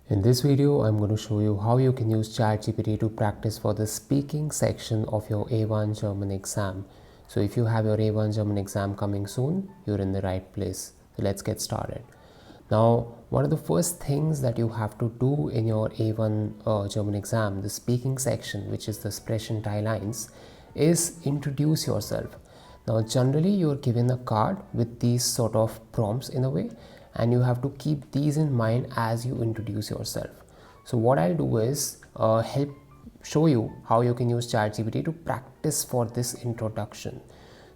In this video, I'm going to show you how you can use ChatGPT to practice for the speaking section of your A1 German exam. So if you have your A1 German exam coming soon, you're in the right place. So let's get started. Now, one of the first things that you have to do in your A1 German exam, the speaking section, which is the Sprechen Teil 1, is introduce yourself. Now, generally, you're given a card with these sort of prompts in a way, and you have to keep these in mind as you introduce yourself. So what I'll do is show you how you can use ChatGPT to practice for this introduction.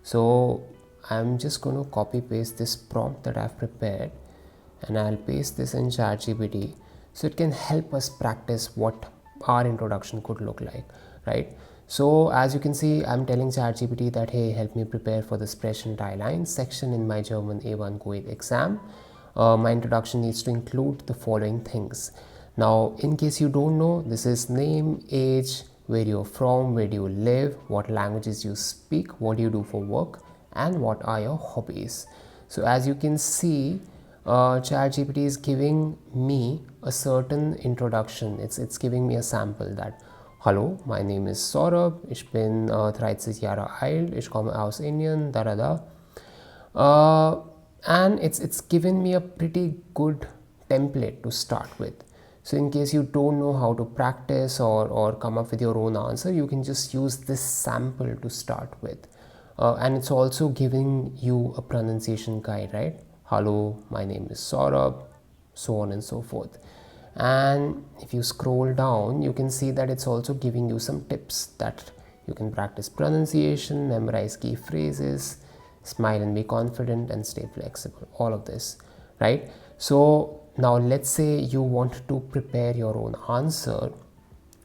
So I'm just going to copy paste this prompt that I've prepared, and I'll paste this in ChatGPT so it can help us practice what our introduction could look like, right? So as you can see, I'm telling ChatGPT that, hey, help me prepare for the Sprechen Teil 1 section in my German A1 Goethe exam. My introduction needs to include the following things. Now, in case you don't know, this is name, age, where you're from, where do you live, what languages you speak, what do you do for work, and what are your hobbies. So as you can see, ChatGPT is giving me a certain introduction. It's giving me a sample that, hallo, my name is Saurabh, ich bin 13 Jahre alt, ich komme aus Indien, da da da. And it's given me a pretty good template to start with. So in case you don't know how to practice or come up with your own answer, you can just use this sample to start with. And it's also giving you a pronunciation guide, right? Hello, my name is Saurabh, so on and so forth. And if you scroll down, you can see that it's also giving you some tips that you can practice pronunciation, memorize key phrases, smile and be confident, and stay flexible, all of this, right? So now let's say you want to prepare your own answer.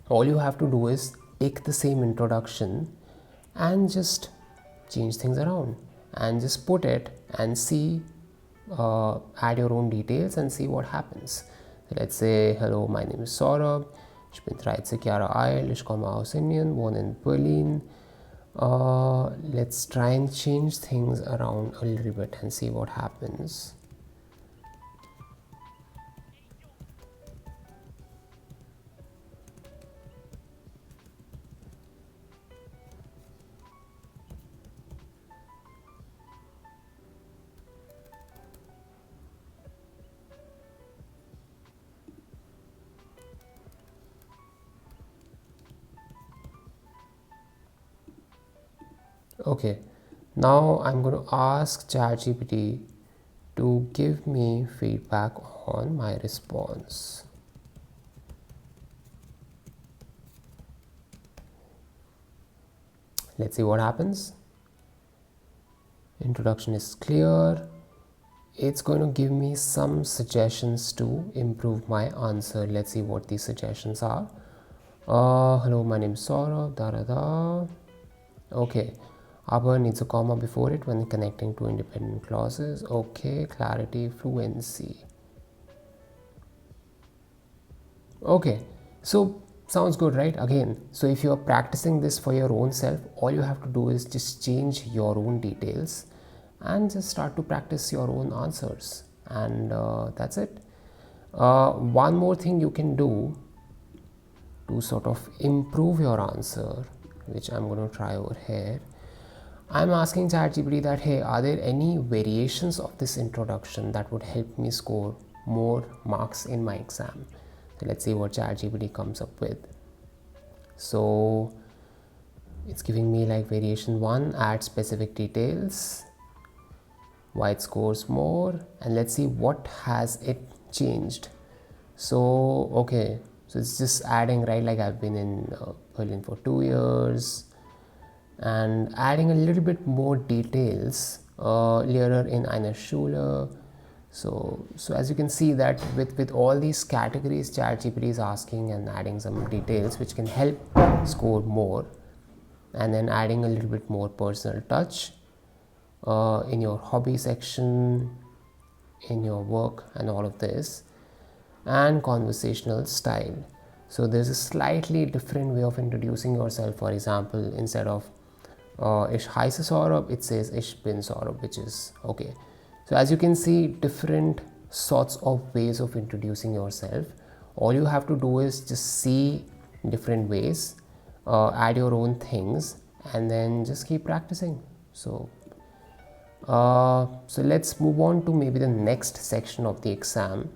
All you have to do is take the same introduction and just change things around and just put it and see, add your own details and see what happens. So let's say, hello, my name is Saurabh, ich bin 13 Jahre alt, ich komme aus Indien, wohne in Berlin. Let's try and change things around a little bit and see what happens. Okay, now I'm going to ask ChatGPT to give me feedback on my response. Let's see what happens. Introduction is clear. It's going to give me some suggestions to improve my answer. Let's see what these suggestions are. Hello, my name is Saurabh, da da da. Okay. Aber needs a comma before it when connecting to independent clauses. Okay, clarity, fluency. Okay, so sounds good, right? Again, so if you're practicing this for your own self, all you have to do is just change your own details and just start to practice your own answers. And that's it. One more thing you can do to sort of improve your answer, which I'm going to try over here. I'm asking ChatGPT that, hey, are there any variations of this introduction that would help me score more marks in my exam? So let's see what ChatGPT comes up with. So it's giving me like variation 1, add specific details, why it scores more, and let's see what has it changed. So okay, so it's just adding, right, like I've been in Berlin for 2 years, and adding a little bit more details, Lehrer in einer Schule. So as you can see that with all these categories, ChatGPT is asking and adding some details which can help score more, and then adding a little bit more personal touch in your hobby section, in your work, and all of this, and conversational style. So there's a slightly different way of introducing yourself. For example, instead of ich heiße Saurabh, it says ich bin Saurabh, which is okay. So as you can see, different sorts of ways of introducing yourself. All you have to do is just see different ways, add your own things, and then just keep practicing. So let's move on to maybe the next section of the exam.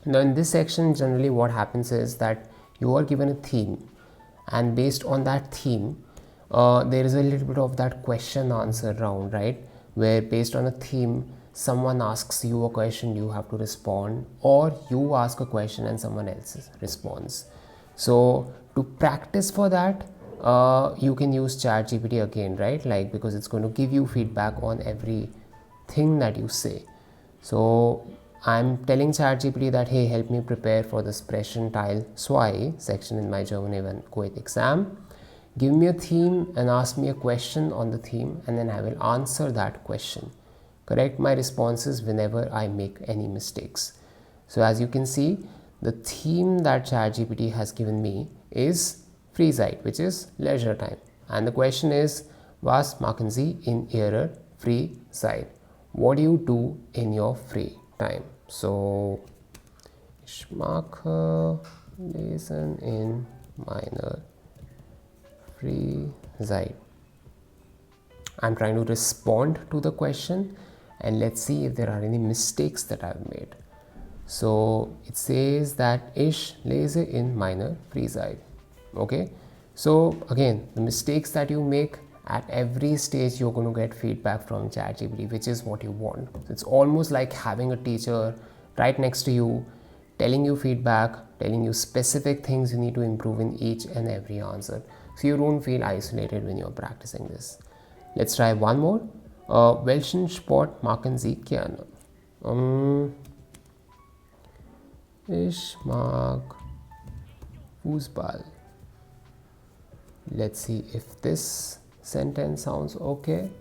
Now in this section, generally what happens is that you are given a theme, and based on that theme there is a little bit of that question answer round, right, where based on a theme someone asks you a question, you have to respond, or you ask a question and someone else responds. So to practice for that, you can use ChatGPT again, right, like, because it's going to give you feedback on every thing that you say. So I'm telling ChatGPT that, hey, help me prepare for the Sprechen Teil 2 section in my German A1 Goethe exam. Give me a theme and ask me a question on the theme, and then I will answer that question. Correct my responses whenever I make any mistakes. So as you can see, the theme that ChatGPT has given me is Freizeit, which is leisure time. And the question is, was machen Sie in Ihrer Freizeit? What do you do in your free time? So, ich mache lesen in meiner Freizeit. I'm trying to respond to the question, and let's see if there are any mistakes that I've made. So it says that ich lese in meiner Freizeit. Okay, so again, the mistakes that you make at every stage, you're going to get feedback from ChatGPT, which is what you want. It's almost like having a teacher right next to you, telling you feedback, telling you specific things you need to improve in each and every answer, so you don't feel isolated when you're practicing this. Let's try one more. Welchen Sport machen Sie gerne? Ich mag Fußball. Let's see if this sentence sounds okay.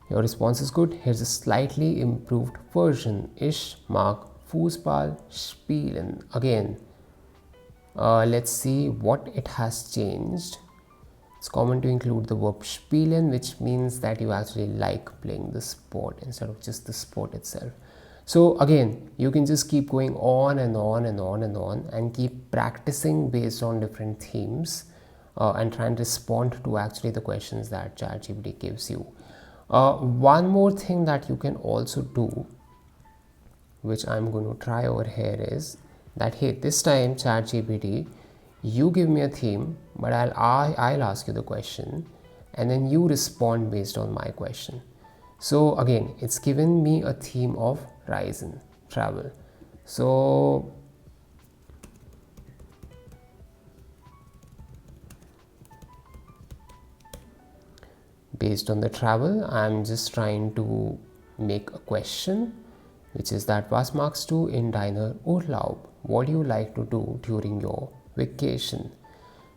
Your response is good. Here's a slightly improved version. Ich mag Fußball spielen. Again, let's see what it has changed. It's common to include the verb spielen, which means that you actually like playing the sport instead of just the sport itself. So again, you can just keep going on and on and on and on, and keep practicing based on different themes, and try and respond to actually the questions that ChatGPT gives you. One more thing that you can also do, which I'm going to try over here, is that, hey, this time ChatGPT, you give me a theme, but I'll ask you the question, and then you respond based on my question. So again, it's given me a theme of Reisen, travel. So based on the travel, I'm just trying to make a question, which is that, was magst du in deiner Urlaub? What do you like to do during your vacation?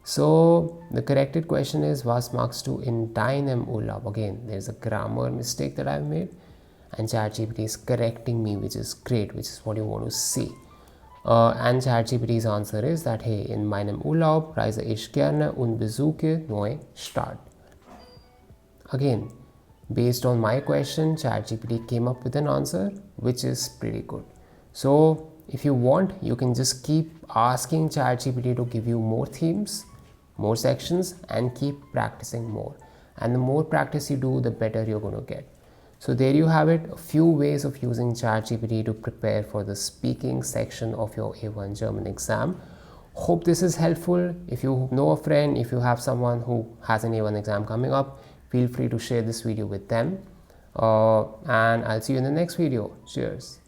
So the corrected question is, was magst du in deinem Urlaub? Again, there's a grammar mistake that I've made, and ChatGPT is correcting me, which is great, which is what you want to see. And ChatGPT's answer is that, hey, in meinem Urlaub reise ich gerne und besuche neue Stadt. Again, based on my question, ChatGPT came up with an answer, which is pretty good. So if you want, you can just keep asking ChatGPT to give you more themes, more sections, and keep practicing more. And the more practice you do, the better you're going to get. So there you have it, a few ways of using ChatGPT to prepare for the speaking section of your A1 German exam. Hope this is helpful. If you know a friend, if you have someone who has an A1 exam coming up, feel free to share this video with them. And I'll see you in the next video. Cheers.